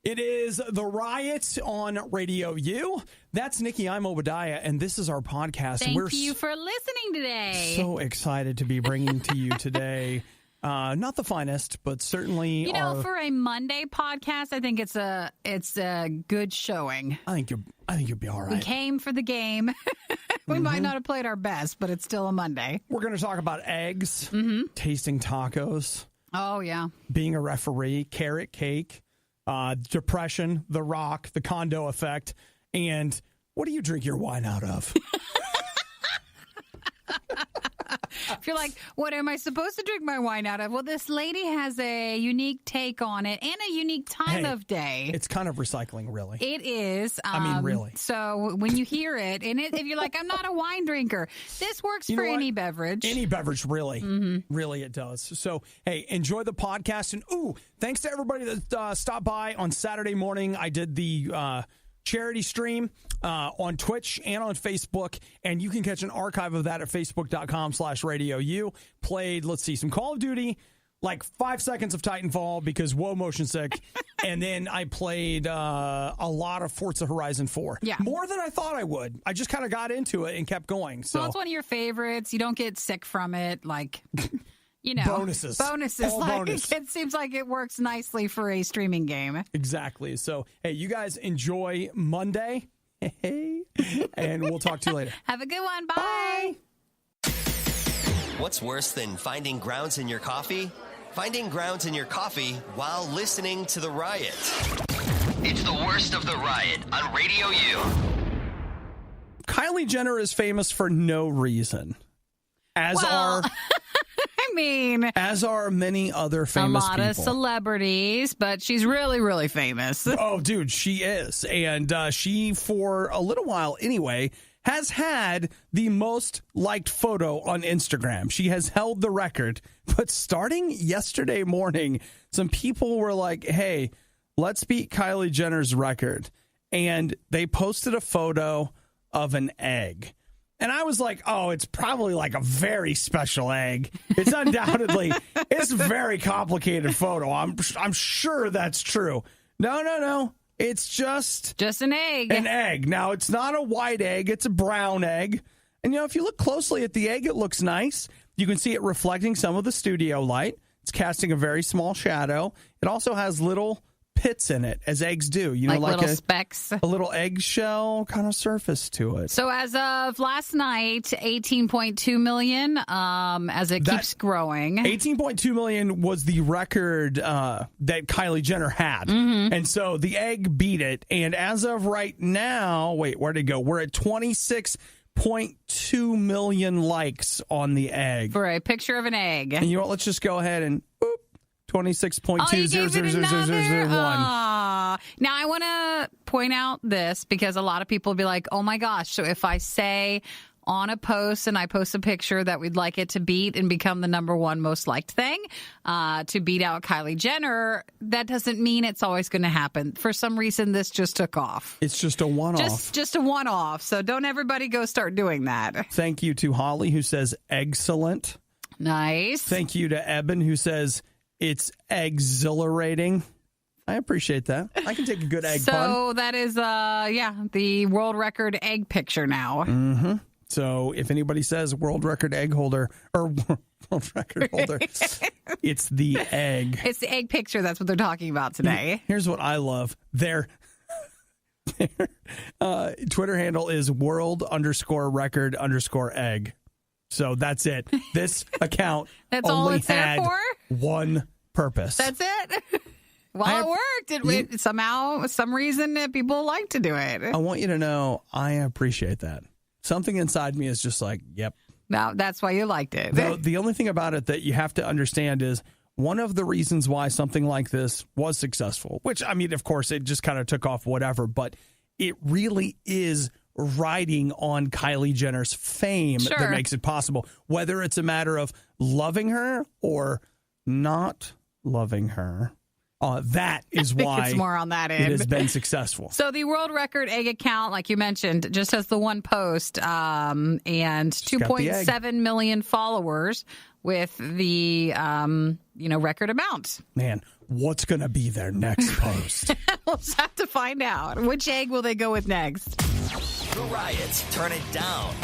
It is the RIOT on RadioU. That's Nikki. I'm Obadiah, and this is our podcast. Thank you for listening today. So excited to be bringing to you today. Not the finest, but certainly, for a Monday podcast, I think it's a good showing. I think you'll be all right. We came for the game. We might not have played our best, but it's still a Monday. We're going to talk about eggs, tasting tacos. Oh yeah, being a referee, carrot cake. Depression, The Rock, the Kondo effect, and what do you drink your wine out of? If you're like, what am I supposed to drink my wine out of? Well, this lady has a unique take on it and a unique time of day. It's kind of recycling, really. It is. Really. So when you hear it, and if you're like, I'm not a wine drinker, this works for any beverage. Any beverage, really. Really, it does. So, hey, enjoy the podcast. And, thanks to everybody that stopped by on Saturday morning. I did the charity stream on Twitch and on Facebook, and you can catch an archive of that at facebook.com/RadioU. Played, some Call of Duty, like 5 seconds of Titanfall because motion sick, and then I played a lot of Forza Horizon 4. Yeah. More than I thought I would. I just kind of got into it and kept going. So well, it's one of your favorites. You don't get sick from it, like... Bonuses. All bonus. It seems like it works nicely for a streaming game. Exactly. So, hey, you guys enjoy Monday. Hey, and we'll talk to you later. Have a good one. Bye. What's worse than finding grounds in your coffee? Finding grounds in your coffee while listening to the Riot. It's the worst of the Riot on Radio U. Kylie Jenner is famous for no reason. As are many other famous people. A lot of celebrities, but she's really, really famous. Oh, dude, she is. And she, for a little while anyway, has had the most liked photo on Instagram. She has held the record. But starting yesterday morning, some people were like, hey, let's beat Kylie Jenner's record. And they posted a photo of an egg. And I was like, it's probably like a very special egg. It's undoubtedly, it's a very complicated photo. I'm sure that's true. No. It's just an egg. An egg. Now, it's not a white egg. It's a brown egg. And, if you look closely at the egg, it looks nice. You can see it reflecting some of the studio light. It's casting a very small shadow. It also has little pits in it, as eggs do. Like little specks. A little eggshell kind of surface to it. So as of last night, 18.2 million, as it keeps growing. 18.2 million was the record that Kylie Jenner had. And so the egg beat it. And as of right now, where'd it go? We're at 26.2 million likes on the egg. For a picture of an egg. And you know what? Let's just go ahead and 26.20001. Now, I want to point out this because a lot of people will be like, oh, my gosh. So if I say on a post and I post a picture that we'd like it to beat and become the number one most liked thing to beat out Kylie Jenner, that doesn't mean it's always going to happen. For some reason, this just took off. It's just a one-off. Just a one-off. So don't everybody go start doing that. Thank you to Holly, who says excellent. Nice. Thank you to Eben, who says it's exhilarating. I appreciate that. I can take a good egg pun. So that is, the world record egg picture now. So if anybody says world record egg holder or world record holder, it's the egg. It's the egg picture. That's what they're talking about today. Here's what I love. Their Twitter handle is world_record_egg. So that's it. This account that's only all it's had there for? one purpose. That's it. Well, it worked. Somehow, some reason, people like to do it. I want you to know I appreciate that. Something inside me is just like, yep. No, that's why you liked it. The only thing about it that you have to understand is one of the reasons why something like this was successful, which, I mean, of course, it just kind of took off whatever, but it really is riding on Kylie Jenner's fame that makes it possible. Whether it's a matter of loving her or not loving her. That is why it's more on that end. It has been successful. So the world record egg account, like you mentioned, just has the one post and 2.7 million followers with the record amount. Man, what's going to be their next post? We'll just have to find out. Which egg will they go with next? The Riot. Turn it down.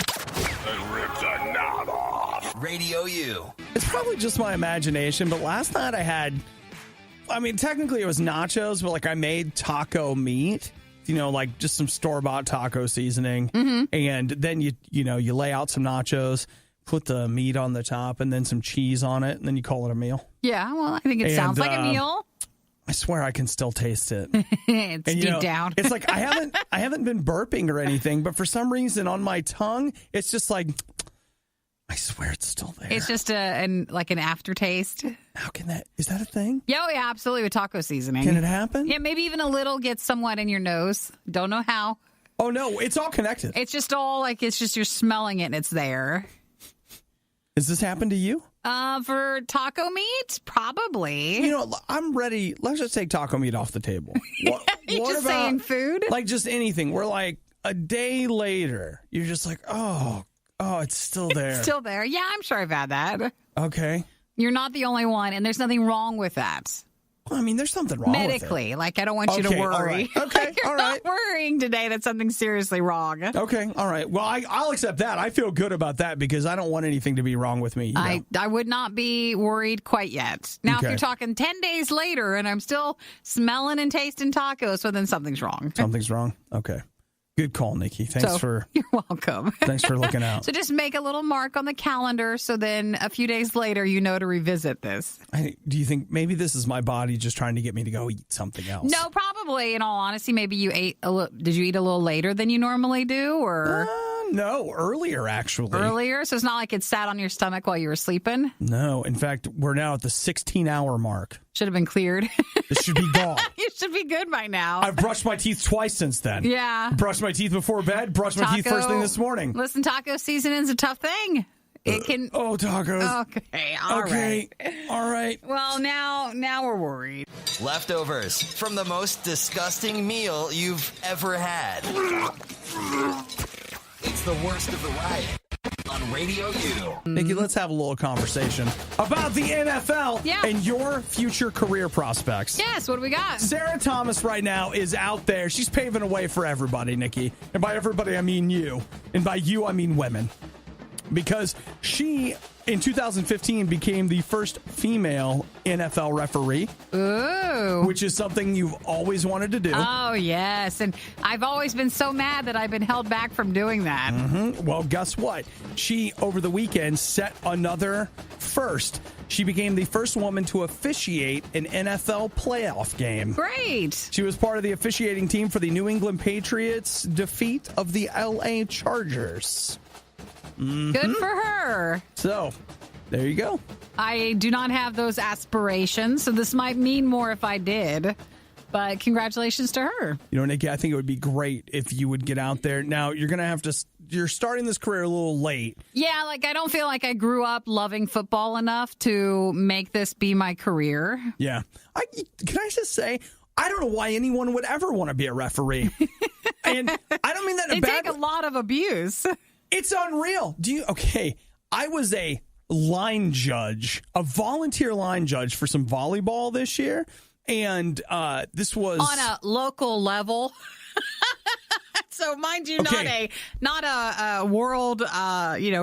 And rip the knob off. Radio U. It's probably just my imagination, but last night technically it was nachos, but like I made taco meat, like just some store-bought taco seasoning. Mm-hmm. And then you lay out some nachos, put the meat on the top, and then some cheese on it, and then you call it a meal. Yeah, well, I think it sounds like a meal. I swear I can still taste it. It's deep down. It's like I haven't been burping or anything, but for some reason on my tongue, it's just like, I swear it's still there. It's just an aftertaste. How can that? Is that a thing? Yeah, absolutely, with taco seasoning. Can it happen? Yeah, maybe even a little gets somewhat in your nose. Don't know how. Oh no, it's all connected. It's just all it's just you're smelling it and it's there. Has this happened to you? For taco meat, probably. I'm ready. Let's just take taco meat off the table. What just about, saying food? Like just anything. We're like a day later, you're just like, oh, it's still there. It's still there. Yeah, I'm sure I've had that. Okay. You're not the only one, and there's nothing wrong with that. Well, I mean, there's something wrong medically. with it. Like, I don't want you to worry. All right. Okay, You're not worrying today that something's seriously wrong. Okay, all right. Well, I'll accept that. I feel good about that because I don't want anything to be wrong with me. I would not be worried quite yet. Now, if you're talking 10 days later and I'm still smelling and tasting tacos, so then something's wrong. Something's wrong? Okay. Good call, Nikki. You're welcome. Thanks for looking out. So just make a little mark on the calendar so then a few days later you know to revisit this. Do you think maybe this is my body just trying to get me to go eat something else? No, probably. In all honesty, maybe you ate did you eat a little later than you normally do, or? No, earlier actually. Earlier? So it's not like it sat on your stomach while you were sleeping? No. In fact, we're now at the 16-hour mark. Should have been cleared. It should be gone. You should be good by now. I've brushed my teeth twice since then. Yeah. Brushed my teeth before bed, brushed my teeth first thing this morning. Listen, taco seasoning's a tough thing. It can. Tacos. Okay. All right. Well, now we're worried. Leftovers from the most disgusting meal you've ever had. It's the worst of the riot on Radio U. Nikki, let's have a little conversation about the NFL and your future career prospects. Yes, what do we got? Sarah Thomas right now is out there. She's paving a way for everybody, Nikki. And by everybody, I mean you. And by you, I mean women. Because she, in 2015, became the first female NFL referee. Ooh. Which is something you've always wanted to do. Oh, yes. And I've always been so mad that I've been held back from doing that. Mm-hmm. Well, guess what? She, over the weekend, set another first. She became the first woman to officiate an NFL playoff game. Great. She was part of the officiating team for the New England Patriots' defeat of the LA Chargers. Mm-hmm. Good for her. So, there you go. I do not have those aspirations, so this might mean more if I did. But congratulations to her. Nikki, I think it would be great if you would get out there. Now, you're going to have to... You're starting this career a little late. Yeah, I don't feel like I grew up loving football enough to make this be my career. Yeah. Can I just say... I don't know why anyone would ever want to be a referee. And I don't mean that in a bad way. They take a lot of abuse. It's unreal. I was a line judge, a volunteer line judge for some volleyball this year. And this was on a local level. So mind you, not a world,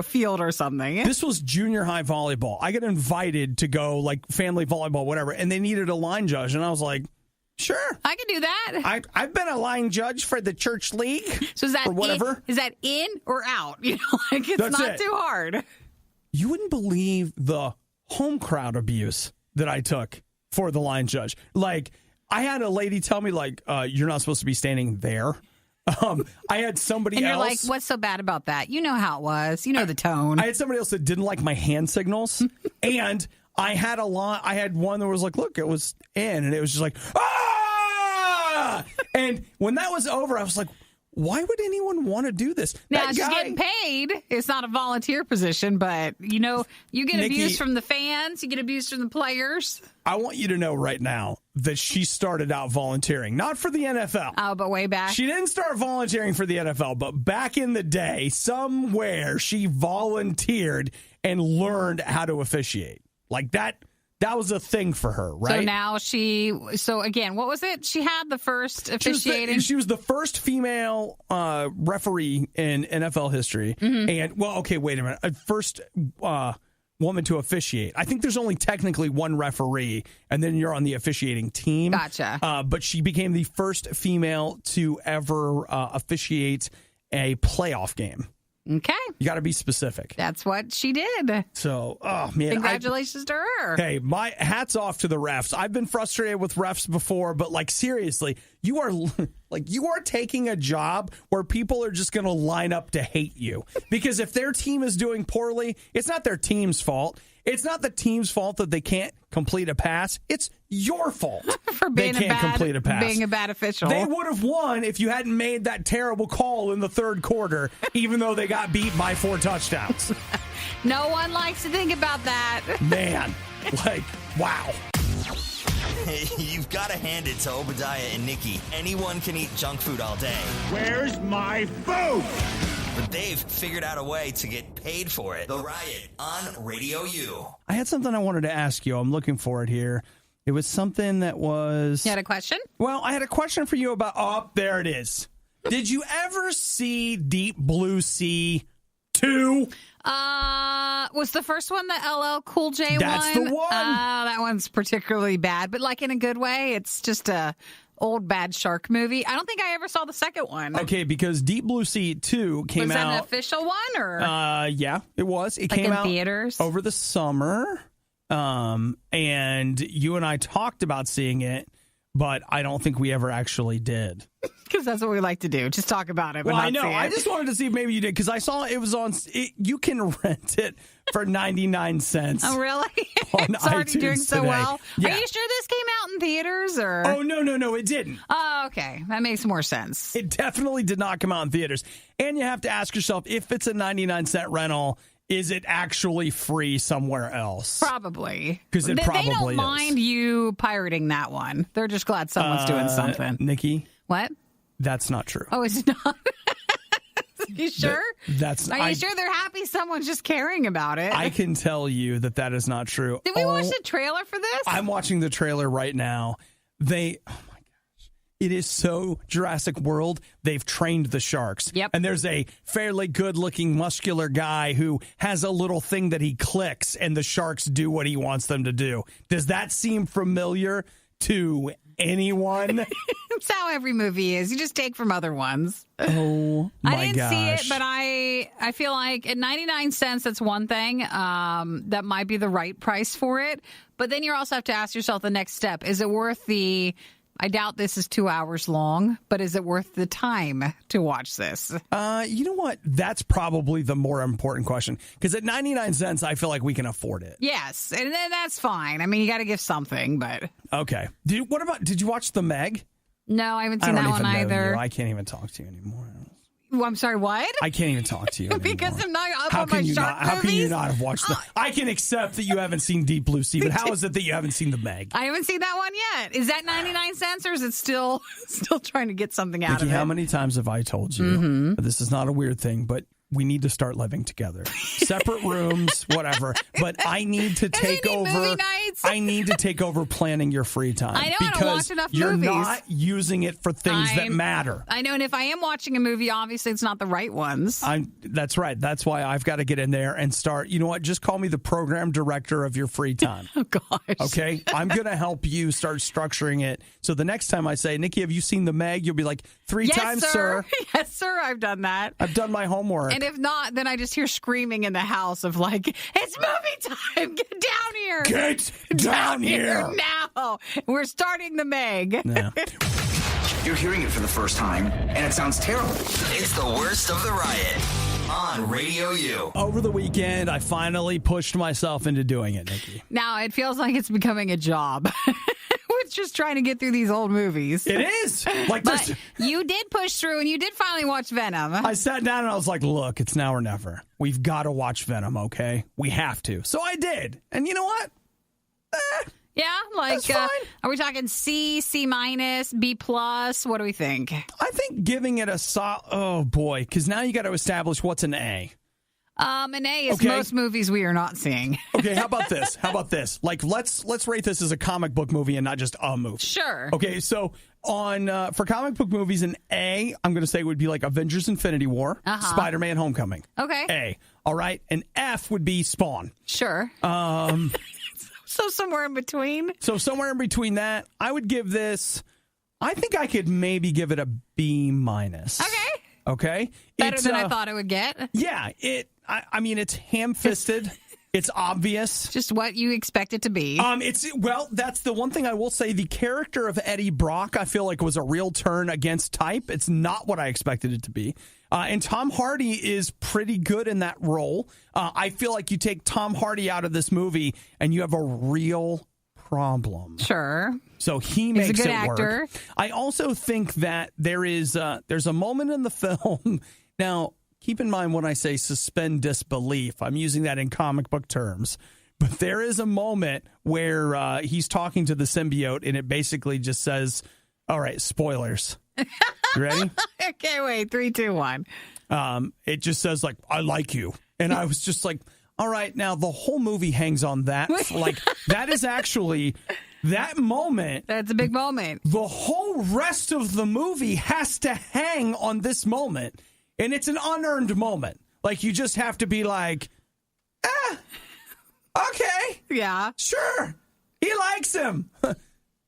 field or something. This was junior high volleyball. I got invited to go like family volleyball, whatever. And they needed a line judge. And I was like, sure. I can do that. I've been a line judge for the church league. So is that or whatever. Is that in or out? It's not too hard. You wouldn't believe the home crowd abuse that I took for the line judge. Like, I had a lady tell me, you're not supposed to be standing there. I had somebody else. And you're like, what's so bad about that? You know how it was. You know the tone. I had somebody else that didn't like my hand signals. And I had one that was like, look, it was in. And it was just like, ah! And when that was over, I was like, why would anyone want to do this? Now, she's getting paid. It's not a volunteer position, but, you get Nikki, abused from the fans. You get abused from the players. I want you to know right now that she started out volunteering, not for the NFL. Oh, but way back. She didn't start volunteering for the NFL, but back in the day, somewhere she volunteered and learned how to officiate. Like that was a thing for her, right? So now so again, what was it? She had the first officiating. She was the first female referee in NFL history. And, well, okay, wait a minute. First woman to officiate. I think there's only technically one referee, and then you're on the officiating team. Gotcha. But she became the first female to ever officiate a playoff game. Okay. You got to be specific. That's what she did. So, oh, man. Congratulations to her. Hey, my hat's off to the refs. I've been frustrated with refs before, but, like, seriously, you are taking a job where people are just going to line up to hate you. Because if their team is doing poorly, it's not their team's fault. It's not the team's fault that they can't complete a pass. It's your fault for being they can't complete a pass. Being a bad official. They would have won if you hadn't made that terrible call in the third quarter, even though they got beat by 4 touchdowns. No one likes to think about that. Man, like, wow. You've got to hand it to Obadiah and Nikki. Anyone can eat junk food all day. Where's my food? But they've figured out a way to get paid for it. The Riot on RadioU. I had something I wanted to ask you. I'm looking for it here. It was something that was... You had a question? Well, I had a question for you about... Oh, there it is. Did you ever see Deep Blue Sea 2? Was the first one the LL Cool J one? That's the one. That one's particularly bad, but like in a good way. It's just a old bad shark movie. I don't think I ever saw the second one. Okay, because Deep Blue Sea 2 came out... Was that an official one? Or yeah, it was. It like came in out theaters over the summer. And you and I talked about seeing it, but I don't think we ever actually did. Because that's what we like to do. Just talk about it. But Well, not I know. see it. I just wanted to see if maybe you did, because I saw it was on. You can rent it for 99 cents. Oh, really? On It's already iTunes doing so today. well. Yeah. Are you sure this came out in theaters? Or? Oh, no, it didn't. Oh, okay. That makes more sense. It definitely did not come out in theaters. And you have to ask yourself, if it's a 99-cent rental, is it actually free somewhere else? Probably. Because it probably They don't is. mind you pirating that one. They're just glad someone's doing something. Nikki, What? that's not true. Oh, it's not? You sure? Are you sure they're happy someone's just caring about it? I can tell you that is not true. Did we watch the trailer for this? I'm watching the trailer right now. Oh my gosh. It is so Jurassic World. They've trained the sharks. Yep. And there's a fairly good looking muscular guy who has a little thing that he clicks and the sharks do what he wants them to do. Does that seem familiar to anyone? That's how every movie is. You just take from other ones. Oh my I didn't gosh. see it, but I feel like at 99 cents, that's one thing. That might be the right price for it. But then you also have to ask yourself the next step. Is it worth I doubt this is 2 hours long, but is it worth the time to watch this? You know what? That's probably the more important question. Because at 99 cents, I feel like we can afford it. Yes, and then that's fine. I mean, you got to give something, but... Okay. Did you watch The Meg? No, I haven't seen that one either. I can't even talk to you anymore. Well, I'm sorry, what? I can't even talk to you anymore. Because I'm not up How on my can you shark not? How can you movies? not have watched I can accept that you haven't seen Deep Blue Sea, but how is it that you haven't seen The Meg? I haven't seen that one yet. Is that 99 cents or is it still trying to get something out Nikki, of it? how many times have I told you, this is not a weird thing, but we need to start living together. Separate rooms, whatever. But I need to take need over. movie nights. I need to take over planning your free time. I know, I don't because watch enough you're movies. not using it for things that matter. I know, and if I am watching a movie, obviously it's not the right ones. That's right. That's why I've got to get in there and start. You know what? Just call me the program director of your free time. Oh, gosh. Okay? I'm going to help you start structuring it. So the next time I say, Nikki, have you seen The Meg? You'll be like, three Yes, times, sir. Yes, sir. I've done that. I've done my homework. And if not, then I just hear screaming in the house of like, it's movie time. Get down here. Get down here. Now. We're starting The Meg. Yeah. You're hearing it for the first time, and it sounds terrible. It's the worst of the Riot on RadioU. Over the weekend, I finally pushed myself into doing it, Nikki. Now it feels like it's becoming a job. It's just trying to get through these old movies. It is. Like But this. you did push through and you did finally watch Venom. I sat down and I was like, look, it's now or never. We've got to watch Venom, okay? We have to. So I did. And you know what? Yeah, like That's fine. are we talking C, C minus, B plus? What do we think? I think giving it a oh boy, because now you got to establish what's an A. An A is Okay. most movies we are not seeing. Okay, how about this? Like, let's rate this as a comic book movie and not just a movie. Sure. Okay, so for comic book movies, an A, I'm going to say would be like Avengers Infinity War, Spider-Man Homecoming. Okay. A. All right. An F would be Spawn. Sure. So somewhere in between? So somewhere in between that, I would give this, I think I could maybe give it a B-. Okay? Better than I thought it would get. Yeah. I mean, it's ham-fisted. It's obvious. Just what you expect it to be. That's the one thing I will say. The character of Eddie Brock, I feel like, was a real turn against type. It's not what I expected it to be. And Tom Hardy is pretty good in that role. I feel like you take Tom Hardy out of this movie and you have a real problem. Sure. So he makes He's a good it actor. work. I also think that there's a moment in the film. Now, keep in mind when I say suspend disbelief, I'm using that in comic book terms. But there is a moment where he's talking to the symbiote, and it basically just says, all right, spoilers. You ready? Okay, wait. 3, 2, 1. It just says, like, I like you. And I was just like, all right, now the whole movie hangs on that. Like, that is actually that moment. That's a big moment. The whole rest of the movie has to hang on this moment. And it's an unearned moment. Like, you just have to be like, okay. Yeah. Sure. He likes him.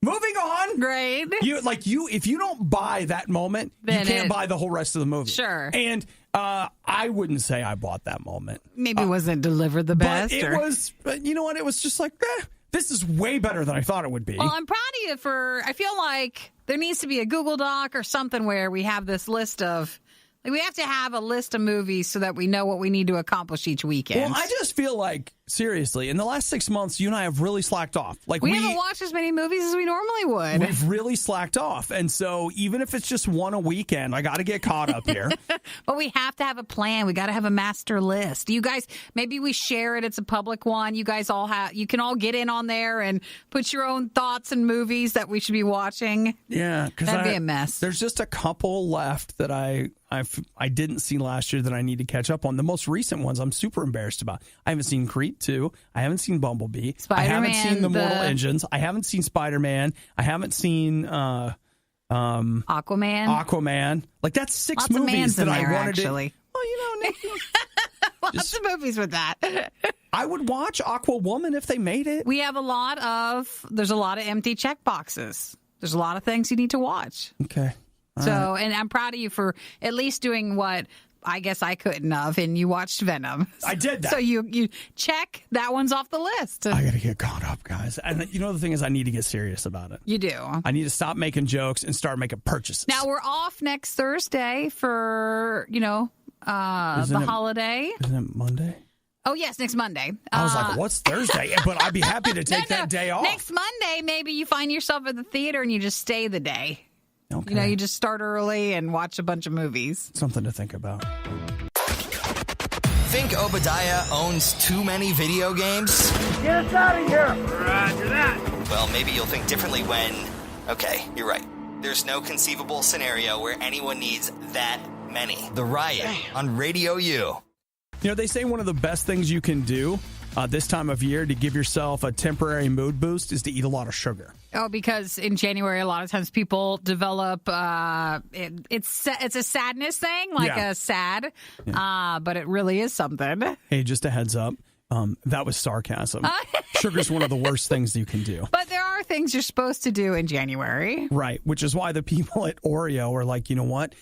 Moving on. Great. If you don't buy that moment, Then you can't buy the whole rest of the movie. Sure. And I wouldn't say I bought that moment. Maybe it wasn't delivered the best. But you know what? It was just like, this is way better than I thought it would be. Well, I'm proud of you I feel like there needs to be a Google Doc or something where we have this list of, like, we have to have a list of movies so that we know what we need to accomplish each weekend. Well, I just feel like, seriously, in the last 6 months, you and I have really slacked off. Like, we haven't watched as many movies as we normally would. We've really slacked off. And so even if it's just one a weekend, I got to get caught up here. But we have to have a plan. We got to have a master list. You guys, maybe we share it. It's a public one. You guys you can all get in on there and put your own thoughts and movies that we should be watching. Yeah. That'd be a mess. There's just a couple left that I didn't see last year that I need to catch up on. The most recent ones I'm super embarrassed about. I haven't seen Creed 2. I haven't seen Bumblebee. Spider-Man, I haven't seen the Mortal Engines. I haven't seen Spider-Man. I haven't seen Aquaman. Like, that's 6 Lots movies that I wanted actually. to. Well, you know, Nick, Lots of movies with that. I would watch Aquawoman if they made it. There's a lot of empty check boxes. There's a lot of things you need to watch. Okay. And I'm proud of you for at least doing what I guess I couldn't have, and you watched Venom. I did that. So you check that one's off the list. I got to get caught up, guys. And you know, the thing is, I need to get serious about it. You do. I need to stop making jokes and start making purchases. Now, we're off next Thursday for, the holiday. Isn't it Monday? Oh, yes, next Monday. I was like, what's Thursday? But I'd be happy to take that day off. Next Monday, maybe you find yourself at the theater and you just stay the day. Okay. You just start early and watch a bunch of movies. Something to think about. Think Obadiah owns too many video games? Get us out of here! Roger that. Well, maybe you'll think differently when... Okay, you're right. There's no conceivable scenario where anyone needs that many. The Riot on RadioU. You know, they say one of the best things you can do this time of year to give yourself a temporary mood boost is to eat a lot of sugar. Oh, because in January, a lot of times people develop, it's a sadness thing, a sad, but it really is something. Hey, just a heads up. That was sarcasm. Sugar's one of the worst things you can do. But there are things you're supposed to do in January. Right, which is why the people at Oreo are like, you know what?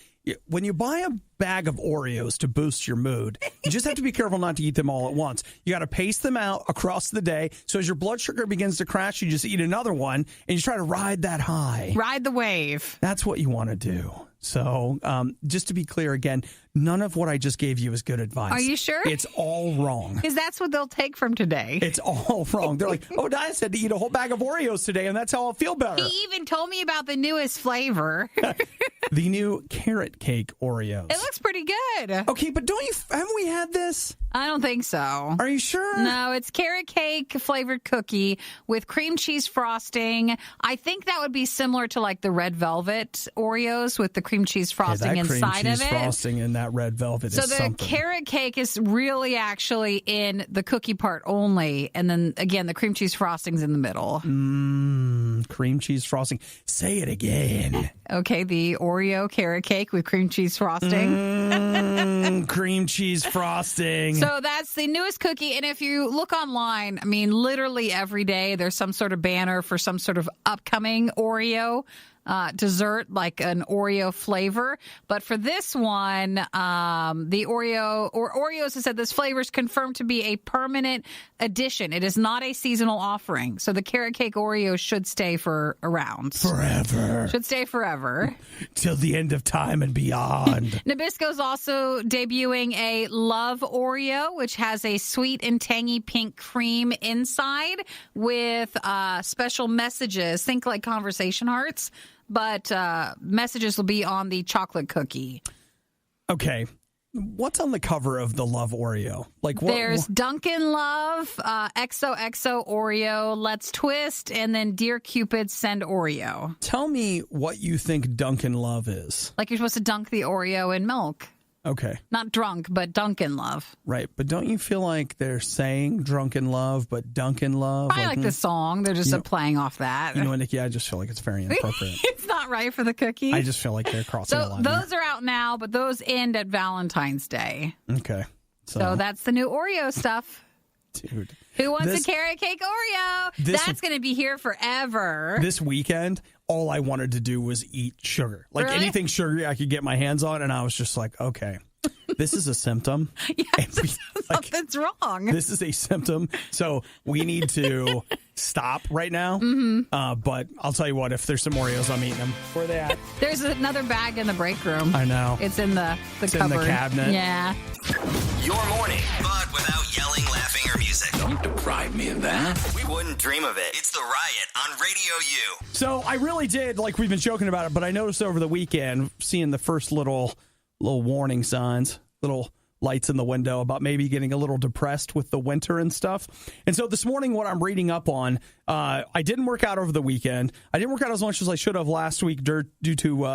When you buy a bag of Oreos to boost your mood, you just have to be careful not to eat them all at once. You got to pace them out across the day. So as your blood sugar begins to crash, you just eat another one and you try to ride that high. Ride the wave. That's what you want to do. So just to be clear again, none of what I just gave you is good advice. Are you sure? It's all wrong. Because that's what they'll take from today. It's all wrong. They're like, oh, Diane said to eat a whole bag of Oreos today, and that's how I'll feel better. He even told me about the newest flavor. The new carrot cake Oreos. It looks pretty good. Okay, but haven't we had this? I don't think so. Are you sure? No, it's carrot cake flavored cookie with cream cheese frosting. I think that would be similar to like the red velvet Oreos with the cream cheese frosting inside of it. That cream cheese frosting in that red velvet So is the something. carrot cake is really actually in the cookie part only. And then, again, the cream cheese frosting's in the middle. Cream cheese frosting. Say it again. Okay, the Oreo carrot cake with cream cheese frosting. Cream cheese frosting. So that's the newest cookie. And if you look online, I mean, literally every day there's some sort of banner for some sort of upcoming Oreo dessert, like an Oreo flavor. But for this one, the Oreos has said this flavor is confirmed to be a permanent addition. It is not a seasonal offering. So the carrot cake Oreo should stay around. Forever. Should stay forever. Till the end of time and beyond. Nabisco's also debuting a Love Oreo, which has a sweet and tangy pink cream inside with special messages. Think like conversation hearts, but messages will be on the chocolate cookie. Okay. What's on the cover of the Love Oreo? Like what? There's Dunkin' Love, XOXO Oreo, Let's Twist, and then Dear Cupid, Send Oreo. Tell me what you think Dunkin' Love is. Like you're supposed to dunk the Oreo in milk. Okay. Not drunk, but Dunkin' Love. Right. But don't you feel like they're saying drunken love, but Dunkin' Love? I like the song. They're just playing off that. You know what, Nikki? I just feel like it's very inappropriate. It's not right for the cookie. I just feel like they're crossing a So line. those are out now, but those end at Valentine's Day. Okay. So that's the new Oreo stuff. Dude. Who wants a carrot cake Oreo? That's going to be here forever. This weekend, all I wanted to do was eat sugar. Like Really? anything sugary I could get my hands on, and I was just like, okay, this is a symptom. Yes, something's wrong. This is a symptom. So we need to stop right now. Mm-hmm. But I'll tell you what, if there's some Oreos, I'm eating them. Where are they at? There's another bag in the break room. I know. It's in the It's cupboard. in the cabinet. Yeah. Your morning, but without yelling, laughing, or music. Don't deprive me of that. We wouldn't dream of it. It's the Riot on Radio U. So I really did, like we've been joking about it, but I noticed over the weekend, seeing the first little warning signs, little lights in the window about maybe getting a little depressed with the winter and stuff. And so this morning, what I'm reading up on, I didn't work out over the weekend. I didn't work out as much as I should have last week due to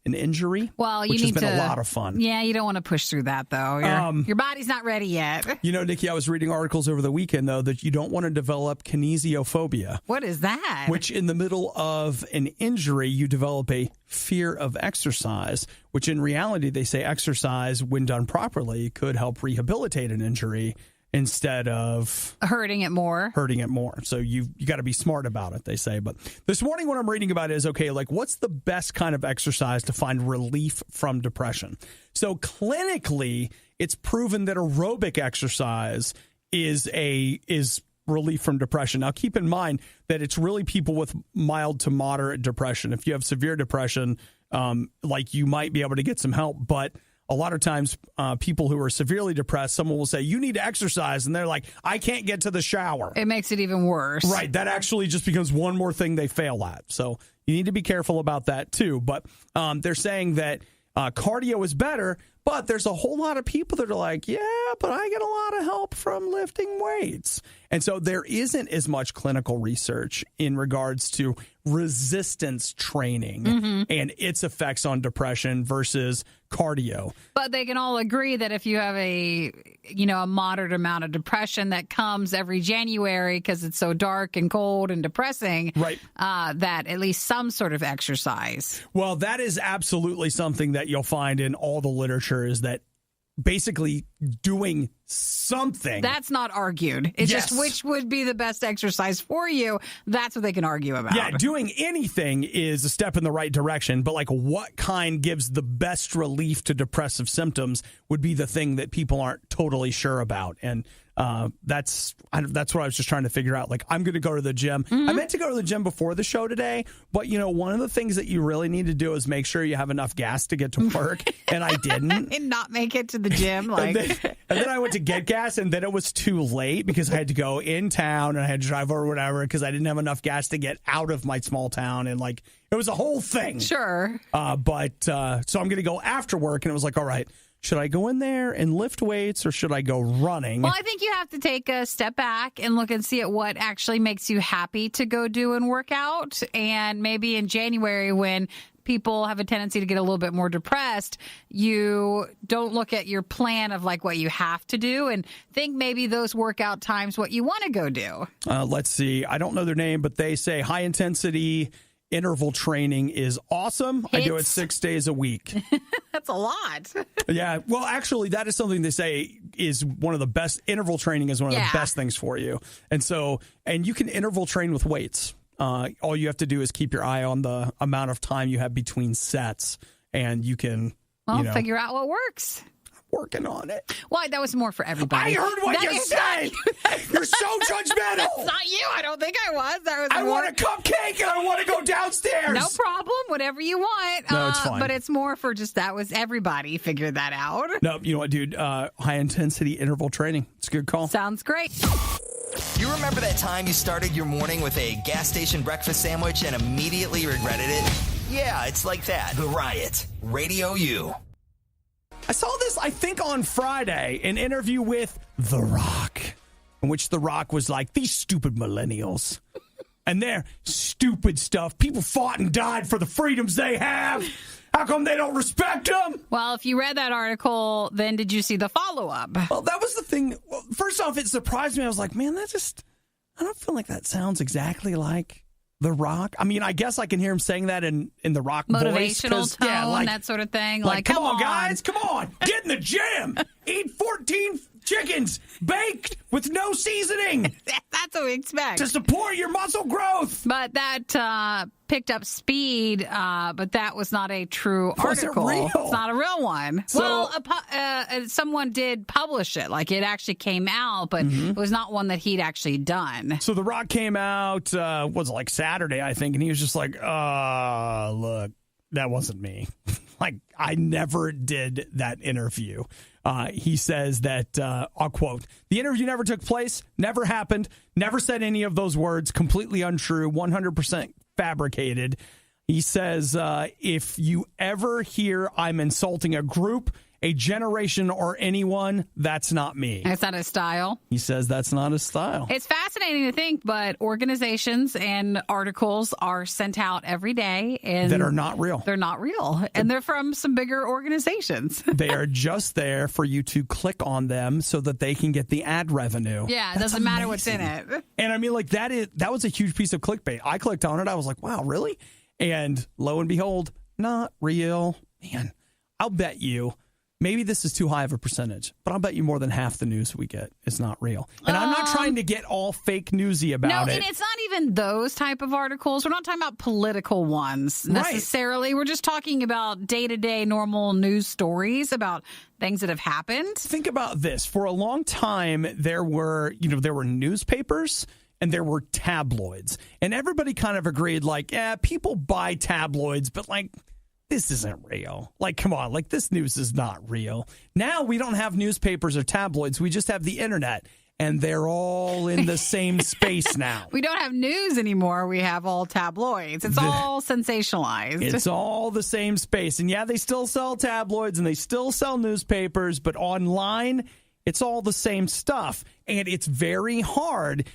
an injury, Well, you which need has been to, a lot of fun. Yeah, you don't want to push through that, though. Your body's not ready yet. You know, Nikki, I was reading articles over the weekend, though, that you don't want to develop kinesiophobia. What is that? Which in the middle of an injury, you develop a fear of exercise, which in reality, they say exercise, when done properly, could help rehabilitate an injury instead of hurting it more. So you got to be smart about it, they say. But this morning, what I'm reading about is, okay, like what's the best kind of exercise to find relief from depression? So clinically, it's proven that aerobic exercise is relief from depression. Now, keep in mind that it's really people with mild to moderate depression. If you have severe depression, like you might be able to get some help, but a lot of times people who are severely depressed, someone will say, you need to exercise. And they're like, I can't get to the shower. It makes it even worse. Right. That actually just becomes one more thing they fail at. So you need to be careful about that, too. But they're saying that cardio is better. But there's a whole lot of people that are like, yeah, but I get a lot of help from lifting weights. And so there isn't as much clinical research in regards to resistance training and its effects on depression versus cardio. But they can all agree that if you have a moderate amount of depression that comes every January because it's so dark and cold and depressing, right? That at least some sort of exercise. Well, that is absolutely something that you'll find in all the literature, is that basically doing something. That's not argued. It's just which would be the best exercise for you. That's what they can argue about. Yeah, doing anything is a step in the right direction, but like what kind gives the best relief to depressive symptoms would be the thing that people aren't totally sure about. And that's what I was just trying to figure out. Like, I'm going to go to the gym. I meant to go to the gym before the show today, but one of the things that you really need to do is make sure you have enough gas to get to work. And I didn't. And not make it to the gym. And then I went to get gas, and then it was too late because I had to go in town and I had to drive or whatever because I didn't have enough gas to get out of my small town. And like, it was a whole thing. Sure. So I'm going to go after work. And it was like, all right, should I go in there and lift weights or should I go running? Well, I think you have to take a step back and look and see at what actually makes you happy to go do and work out. And maybe in January when people have a tendency to get a little bit more depressed, you don't look at your plan of like what you have to do and think maybe those workout times what you want to go do. Let's see. I don't know their name, but they say high intensity interval training is awesome. I do it 6 days a week. That's a lot. Yeah. Well, actually, that is something they say is one of the best. Interval training is one of the best things for you. And you can interval train with weights. All you have to do is keep your eye on the amount of time you have between sets, and you can figure out what works. Working on it. Well, that was more for everybody. I heard what you said. You're so judgmental. That's not you. I don't think I was. I want a cupcake and I want to go downstairs. No problem. Whatever you want. No, it's fine. But it's more for just that was everybody figured that out. No, you know what, dude? High intensity interval training. It's a good call. Sounds great. You remember that time you started your morning with a gas station breakfast sandwich and immediately regretted it? Yeah, it's like that. The Riot. RadioU. I saw this, I think, on Friday, an interview with The Rock, in which The Rock was like, these stupid millennials and their stupid stuff. People fought and died for the freedoms they have. How come they don't respect them? Well, if you read that article, then did you see the follow-up? Well, that was the thing. Well, first off, it surprised me. I was like, man, I don't feel like that sounds exactly like The Rock. I mean, I guess I can hear him saying that in The Rock motivational voice. Tone, that sort of thing. Like, come on, guys, come on. Get in the gym. Eat 14 chickens baked with no seasoning. That's what we expect. To support your muscle growth. But that picked up speed, but that was not a true article. Was it real? It's not a real one. So, well, someone did publish it. Like, it actually came out, but it was not one that he'd actually done. So The Rock came out, was it like Saturday, I think, and he was just like, look, that wasn't me. Like, I never did that interview. He says that, I'll quote, the interview never took place, never happened, never said any of those words, completely untrue, 100% fabricated. He says, if you ever hear I'm insulting a group, a generation, or anyone, that's not me. That's not his style. He says that's not his style. It's fascinating to think, but organizations and articles are sent out every day. And that are not real. They're not real. And they're from some bigger organizations. They are just there for you to click on them so that they can get the ad revenue. Yeah, it doesn't matter what's in it. And I mean, like, that was a huge piece of clickbait. I clicked on it. I was like, wow, really? And lo and behold, not real. Man, I'll bet you. Maybe this is too high of a percentage, but I'll bet you more than half the news we get is not real. And I'm not trying to get all fake newsy about it. No, and it's not even those type of articles. We're not talking about political ones necessarily. Right. We're just talking about day-to-day normal news stories about things that have happened. Think about this. For a long time, there were newspapers and there were tabloids. And everybody kind of agreed, like, yeah, people buy tabloids, but like, this isn't real. Like, come on, like, this news is not real. Now we don't have newspapers or tabloids. We just have the internet, and they're all in the same space now. We don't have news anymore. We have all tabloids. It's all sensationalized. It's all the same space. And yeah, they still sell tabloids and they still sell newspapers, but online, it's all the same stuff. And it's very hard,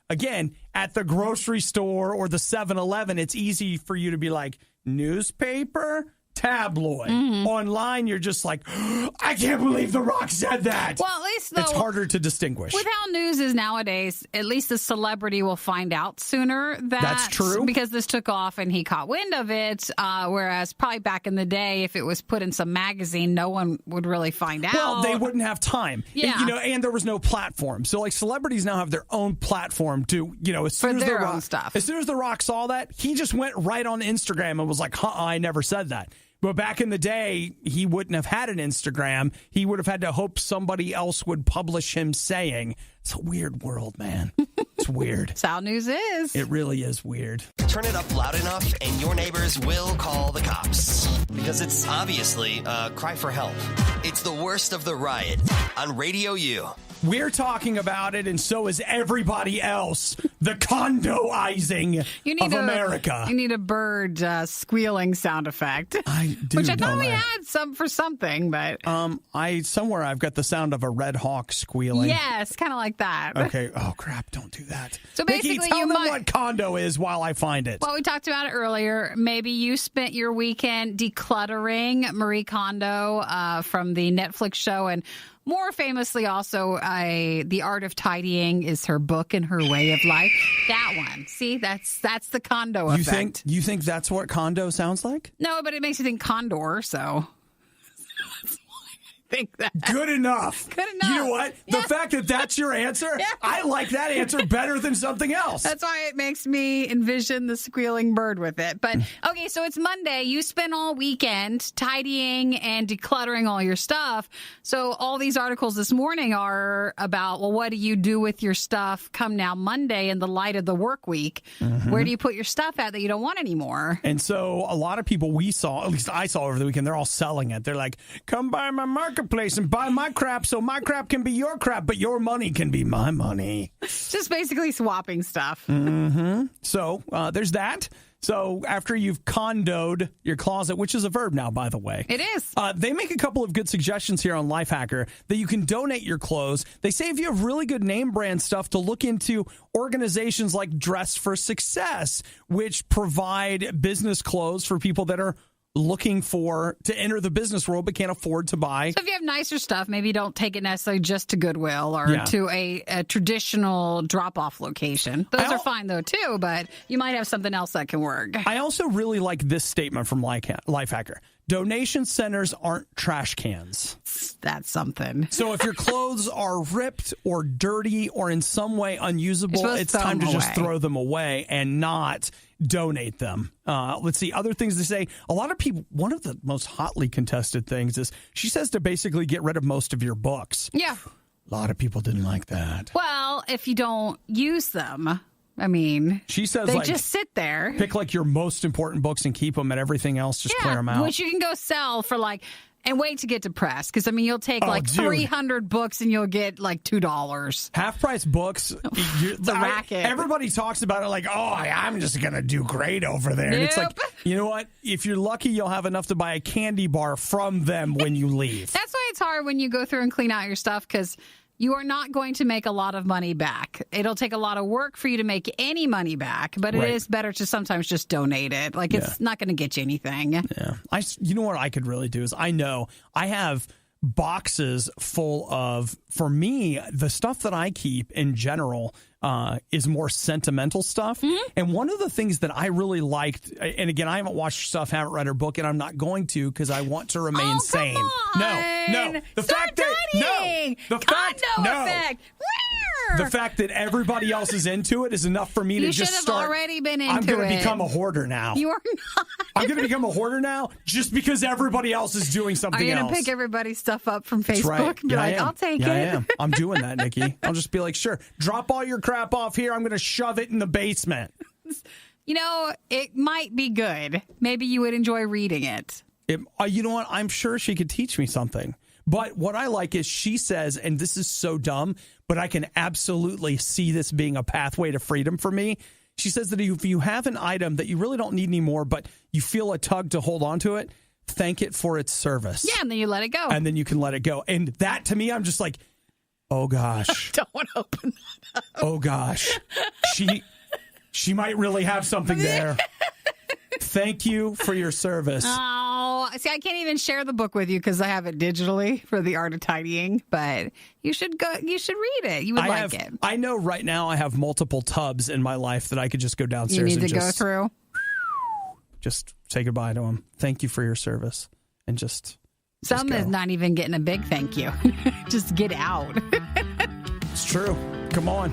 again, at the grocery store or the 7-Eleven, it's easy for you to be like, newspaper, tabloid. Online, you're just like, I can't believe The Rock said that. Well, at least, though, it's harder to distinguish. With how news is nowadays, at least the celebrity will find out sooner. That's true. Because this took off and he caught wind of it, whereas probably back in the day, if it was put in some magazine, no one would really find out. Well, they wouldn't have time. Yeah. And there was no platform. So, like, celebrities now have their own platform to, as soon as their own stuff. As soon as The Rock saw that, he just went right on Instagram and was like, I never said that. But back in the day, he wouldn't have had an Instagram. He would have had to hope somebody else would publish him saying, it's a weird world, man. It's weird. That's how news is. It really is weird. Turn it up loud enough and your neighbors will call the cops. Because it's obviously a cry for help. It's the worst of the riot on RadioU. We're talking about it, and so is everybody else. The Kondo-izing of America. You need a bird squealing sound effect. I do, which I thought we I? had some for something, but somewhere I've got the sound of a red hawk squealing. yes, kind of like that. Okay. Oh crap! Don't do that. So basically, Nikki, tell you them might... what Kondo is while I find it. Well, we talked about it earlier. Maybe you spent your weekend decluttering. Marie Kondo from the Netflix show, and more famously also, The Art of Tidying is her book and her way of life. That one. See, that's the Kondo effect. You think that's what Kondo sounds like? No, but it makes you think condor, so... think that. Good enough. Good enough. You know what? Yeah. The fact that that's your answer, Yeah. I like that answer better than something else. That's why it makes me envision the squealing bird with it. But, okay, so it's Monday. You spent all weekend tidying and decluttering all your stuff. So all these articles this morning are about, well, what do you do with your stuff come now Monday in the light of the work week? Mm-hmm. Where do you put your stuff at that you don't want anymore? And so a lot of people we saw, at least I saw over the weekend, they're all selling it. They're like, come by my marketplace and buy my crap so my crap can be your crap, but your money can be my money. Just basically swapping stuff. Mm-hmm. So there's that. So after you've condoed your closet, which is a verb now, by the way. It is. They make a couple of good suggestions here on Lifehacker that you can donate your clothes. They say if you have really good name brand stuff, to look into organizations like Dress for Success, which provide business clothes for people that are looking to enter the business world but can't afford to buy. So if you have nicer stuff, maybe don't take it necessarily just to Goodwill or to a traditional drop-off location. Those are fine, though, too, but you might have something else that can work. I also really like this statement from Lifehacker. Donation centers aren't trash cans. That's something. So if your clothes are ripped or dirty or in some way unusable, it's time to just throw them away and not donate them. Let's see. Other things to say. A lot of people, one of the most hotly contested things is she says to basically get rid of most of your books. Yeah. A lot of people didn't like that. Well, if you don't use them, I mean, she says they just sit there. Pick like your most important books and keep them, and everything else just clear them out. Which you can go sell for and wait to get to press. Because, I mean, you'll take 300 books and you'll get like $2. Half price books. The racket. Everybody talks about it like, I'm just going to do great over there. Nope. And it's like, you know what? If you're lucky, you'll have enough to buy a candy bar from them when you leave. That's why it's hard when you go through and clean out your stuff, because you are not going to make a lot of money back. It'll take a lot of work for you to make any money back, but it is better to sometimes just donate it. Like, it's not going to get you anything. Yeah. You know what I could really do is I know I have boxes full of, for me, the stuff that I keep in general is more sentimental stuff. Mm-hmm. And one of the things that I really liked, and again, I haven't watched her stuff, haven't read her book, and I'm not going to because I want to remain sane. Come on. No. The Start fact that effect. The fact that everybody else is into it is enough for me to just start. You should have already been into it. I'm going to become a hoarder now. You are not. I'm going to become a hoarder now just because everybody else is doing something else. Are you going to pick everybody's stuff up from Facebook? Right. And be I'll take it. I am. I'm doing that, Nikki. I'll just be like, sure, drop all your crap off here. I'm going to shove it in the basement. You know, it might be good. Maybe you would enjoy reading it. You know what? I'm sure she could teach me something. But what I like is she says, and this is so dumb, but I can absolutely see this being a pathway to freedom for me. She says that if you have an item that you really don't need anymore, but you feel a tug to hold on to it, thank it for its service. Yeah, and then you let it go. And then you can let it go. And that, to me, I'm just like, oh, gosh. Don't want to open that up. Oh, gosh. She might really have something there. Thank you for your service. Oh, see, I can't even share the book with you because I have it digitally for The Art of Tidying, but you should read it. You would like it. I know right now I have multiple tubs in my life that I could just go downstairs and go through. Just say goodbye to them. Thank you for your service. And Some is not even getting a big thank you. Just get out. It's true. Come on.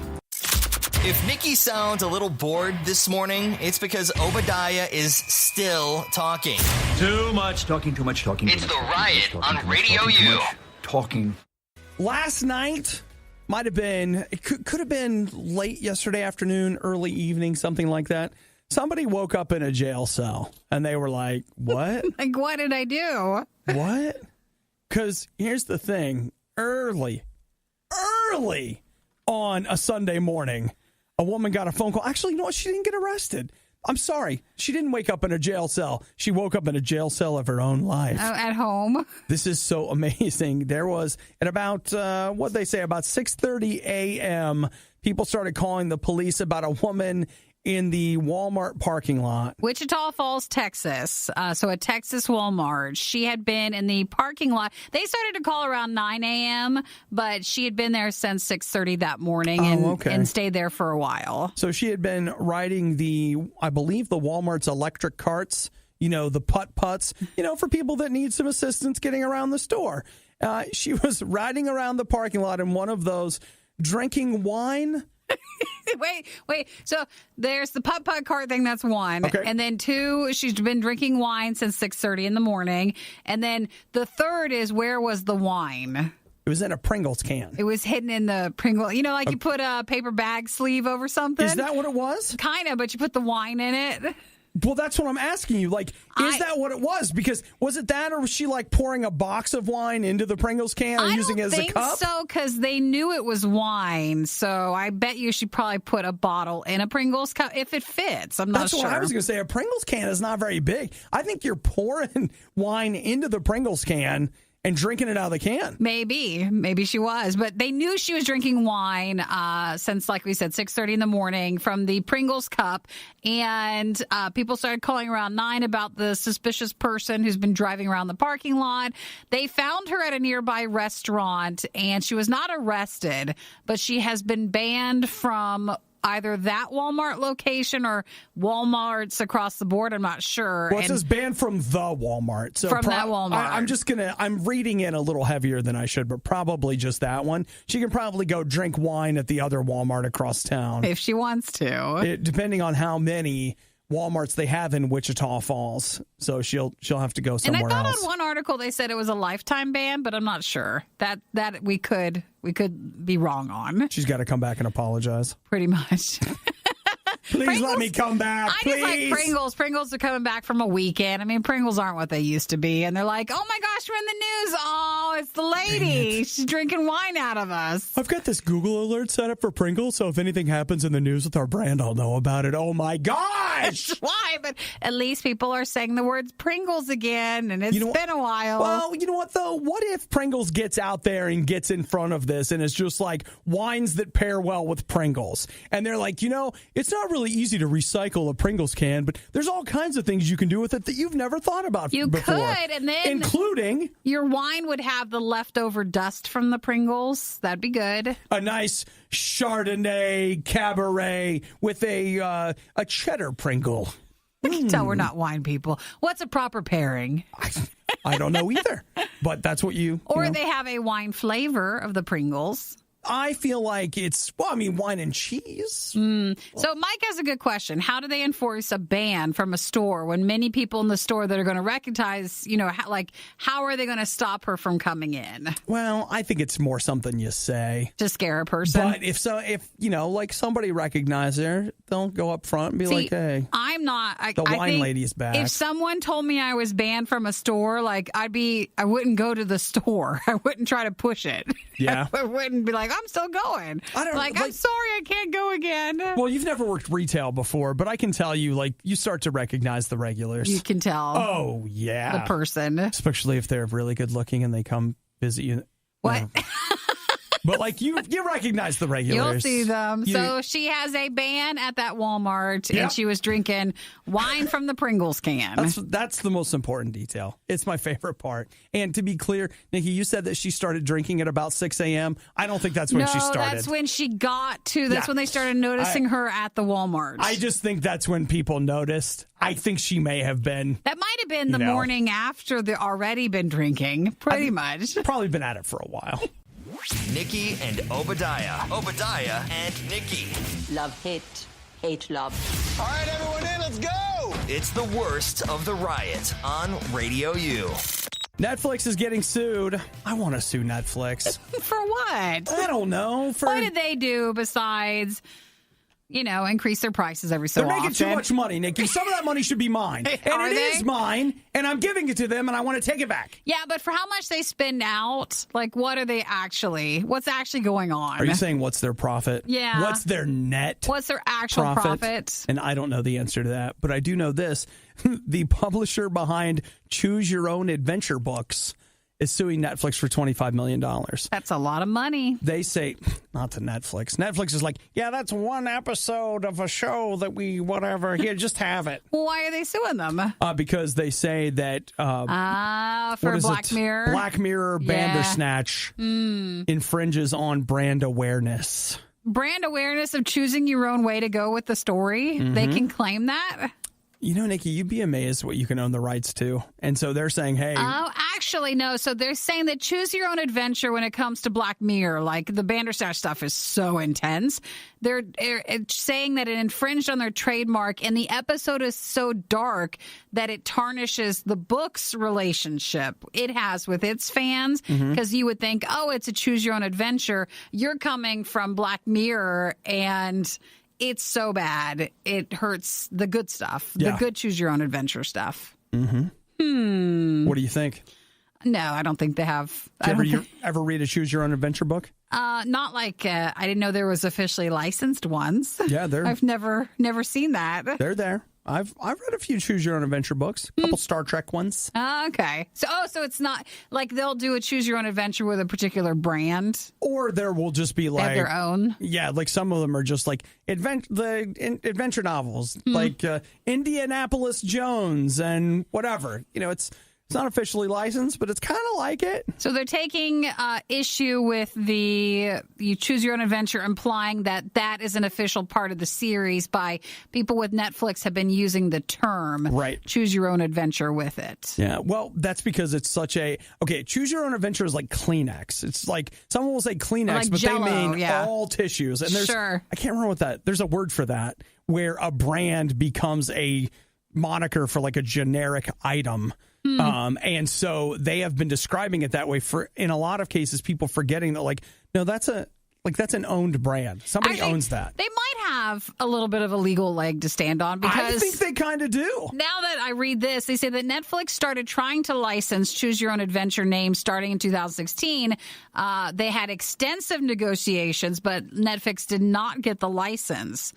If Nikki sounds a little bored this morning, it's because Obadiah is still talking. Too much talking, too much talking. It's the Riot on RadioU. Talking. Last night might have been, it could have been late yesterday afternoon, early evening, something like that. Somebody woke up in a jail cell and they were like, what? Like, what did I do? What? Because here's the thing. Early early on a Sunday morning, a woman got a phone call. Actually, you know what? She didn't get arrested. I'm sorry. She didn't wake up in a jail cell. She woke up in a jail cell of her own life. Oh, at home. This is so amazing. There was, at about, what they say, about 6:30 a.m., people started calling the police about a woman in the Walmart parking lot. Wichita Falls, Texas. So a Texas Walmart. She had been in the parking lot. They started to call around 9 a.m., but she had been there since 6:30 that morning and stayed there for a while. So she had been riding I believe the Walmart's electric carts, the putt-putts, for people that need some assistance getting around the store. She was riding around the parking lot in one of those, drinking wine. Wait. So there's the putt-putt cart thing. That's one. Okay. And then two, she's been drinking wine since 6:30 in the morning. And then the third is, where was the wine? It was in a Pringles can. It was hidden in the Pringles. You put a paper bag sleeve over something. Is that what it was? Kind of, but you put the wine in it. Well, that's what I'm asking you. Is that what it was? Because was it that, or was she pouring a box of wine into the Pringles can and using it as a cup? I don't think so, because they knew it was wine. So I bet you she probably put a bottle in a Pringles cup if it fits. I'm not sure. That's what I was going to say. A Pringles can is not very big. I think you're pouring wine into the Pringles can and drinking it out of the can. Maybe she was, but they knew she was drinking wine since, like we said, 6:30 in the morning from the Pringles cup, and people started calling around 9 about the suspicious person who's been driving around the parking lot. They found her at a nearby restaurant, and she was not arrested, but she has been banned from either that Walmart location or Walmarts across the board. I'm not sure. Well, it says banned from the Walmart. So from that Walmart. I'm reading it a little heavier than I should, but probably just that one. She can probably go drink wine at the other Walmart across town. If she wants to. Depending on how many Walmarts they have in Wichita Falls. So she'll have to go somewhere else. And I thought on one article they said it was a lifetime ban, but I'm not sure. That we could be wrong on. She's got to come back and apologize. Pretty much. Please let me come back. I just like Pringles. Pringles are coming back from a weekend. I mean, Pringles aren't what they used to be. And they're like, oh my gosh, we're in the news. Oh, it's the lady. She's drinking wine out of us. I've got this Google alert set up for Pringles, so if anything happens in the news with our brand, I'll know about it. Oh my gosh. Why? But at least people are saying the words Pringles again, and it's been a while. Well, you know what, though? What if Pringles gets out there and gets in front of this, and it's just like wines that pair well with Pringles? And they're like, it's not really easy to recycle a Pringles can, but there's all kinds of things you can do with it that you've never thought about before. You could, and then including your wine would have the leftover dust from the Pringles. That'd be good. A nice Chardonnay Cabernet with a cheddar Pringle. I can tell we're not wine people. What's a proper pairing? I don't know either, but that's what Or they have a wine flavor of the Pringles. I feel like it's, wine and cheese. So Mike has a good question. How do they enforce a ban from a store when many people in the store that are going to recognize, how are they going to stop her from coming in? Well, I think it's more something you say. To scare a person. But if somebody recognizes her, they'll go up front and be like, hey. I'm not. The wine lady is back. If someone told me I was banned from a store, I wouldn't go to the store. I wouldn't try to push it. Yeah. I wouldn't be like, I'm still going. I'm sorry, I can't go again. Well, you've never worked retail before, but I can tell you, you start to recognize the regulars. You can tell. Oh, yeah. The person. Especially if they're really good looking and they come visit you. What? But you recognize the regulars. You'll see them. So she has a ban at that Walmart, and she was drinking wine from the Pringles can. That's the most important detail. It's my favorite part. And to be clear, Nikki, you said that she started drinking at about 6 a.m. I don't think that's when she started. No, that's when she got to. That's when they started noticing her at the Walmart. I just think that's when people noticed. I think she may have been. That might have been the morning after they've already been drinking, pretty much. Probably been at it for a while. Nikki and Obadiah. Obadiah and Nikki. Love, hate, hate, love. All right, everyone in, let's go. It's the worst of the riot on RadioU. Netflix is getting sued. I want to sue Netflix. For what? I don't know. What did they do besides increase their prices every so They're often. making too much money, Nikki. Some of that money should be mine. And it is mine, and I'm giving it to them, and I want to take it back. Yeah, but for how much they spend out, what's actually going on? Are you saying what's their profit? Yeah. What's their net What's their actual profit? And I don't know the answer to that, but I do know this. The publisher behind Choose Your Own Adventure books is suing Netflix for $25 million. That's a lot of money. They say, not to Netflix. Netflix is like, yeah, that's one episode of a show that we, whatever, here, just have it. Well, why are they suing them? Because they say that... for Black Mirror? Black Mirror Bandersnatch infringes on brand awareness. Brand awareness of choosing your own way to go with the story? They can claim that? Nikki, you'd be amazed what you can own the rights to. And so they're saying, hey... Oh, actually, no. So they're saying that choose your own adventure when it comes to Black Mirror. The Bandersnatch stuff is so intense. They're saying that it infringed on their trademark, and the episode is so dark that it tarnishes the book's relationship it has with its fans, because you would think, oh, it's a choose your own adventure. You're coming from Black Mirror, and... it's so bad. It hurts the good stuff, the good choose your own adventure stuff. What do you think? No, I don't think they have. Did you ever read a choose your own adventure book? Not I didn't know there was officially licensed ones. Yeah, I've never seen that. They're there. I've read a few choose your own adventure books, a couple Star Trek ones. Okay. So it's not like they'll do a choose your own adventure with a particular brand, or there will just be they have their own. Yeah, some of them are just adventure novels, like Indianapolis Jones and whatever. It's not officially licensed, but it's kind of like it. So they're taking issue with you choose your own adventure, implying that is an official part of the series by people with Netflix have been using the term choose your own adventure with it. Yeah, well, that's because it's such choose your own adventure is like Kleenex. It's like someone will say Kleenex, but Jell-O, they mean all tissues. And there's I can't remember what that. There's a word for that where a brand becomes a moniker for a generic item. And so they have been describing it that way for, in a lot of cases, people forgetting that no, that's an owned brand. Somebody owns that. They might have a little bit of a legal leg to stand on, because I think they kind of do. Now that I read this, they say that Netflix started trying to license Choose Your Own Adventure names starting in 2016. They had extensive negotiations, but Netflix did not get the license.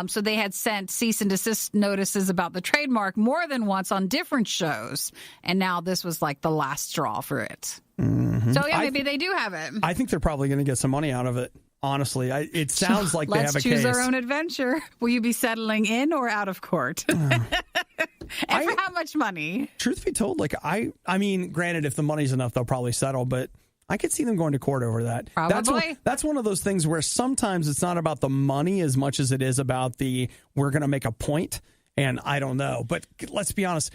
So they had sent cease and desist notices about the trademark more than once on different shows. And now this was the last straw for it. So, maybe they do have it. I think they're probably going to get some money out of it. Honestly, it sounds like they have a case. Let's choose our own adventure. Will you be settling in or out of court? And for how much money? Truth be told, I mean, granted, if the money's enough, they'll probably settle, but I could see them going to court over that. Probably. That's one of those things where sometimes it's not about the money as much as it is about we're going to make a point, and I don't know. But let's be honest.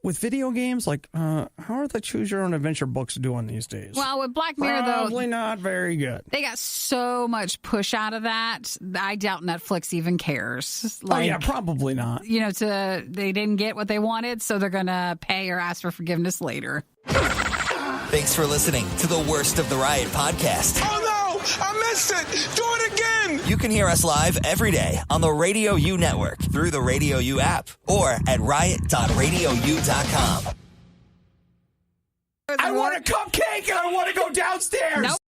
With video games, how are the Choose Your Own Adventure books doing these days? Well, with Black Mirror, probably not very good. They got so much push out of that. I doubt Netflix even cares. Probably not. They didn't get what they wanted, so they're going to pay or ask for forgiveness later. Thanks for listening to the Worst of the Riot podcast. Oh, no! I missed it! Do it again! You can hear us live every day on the RadioU network through the RadioU app or at riot.radiou.com. I want a cupcake and I want to go downstairs! Nope.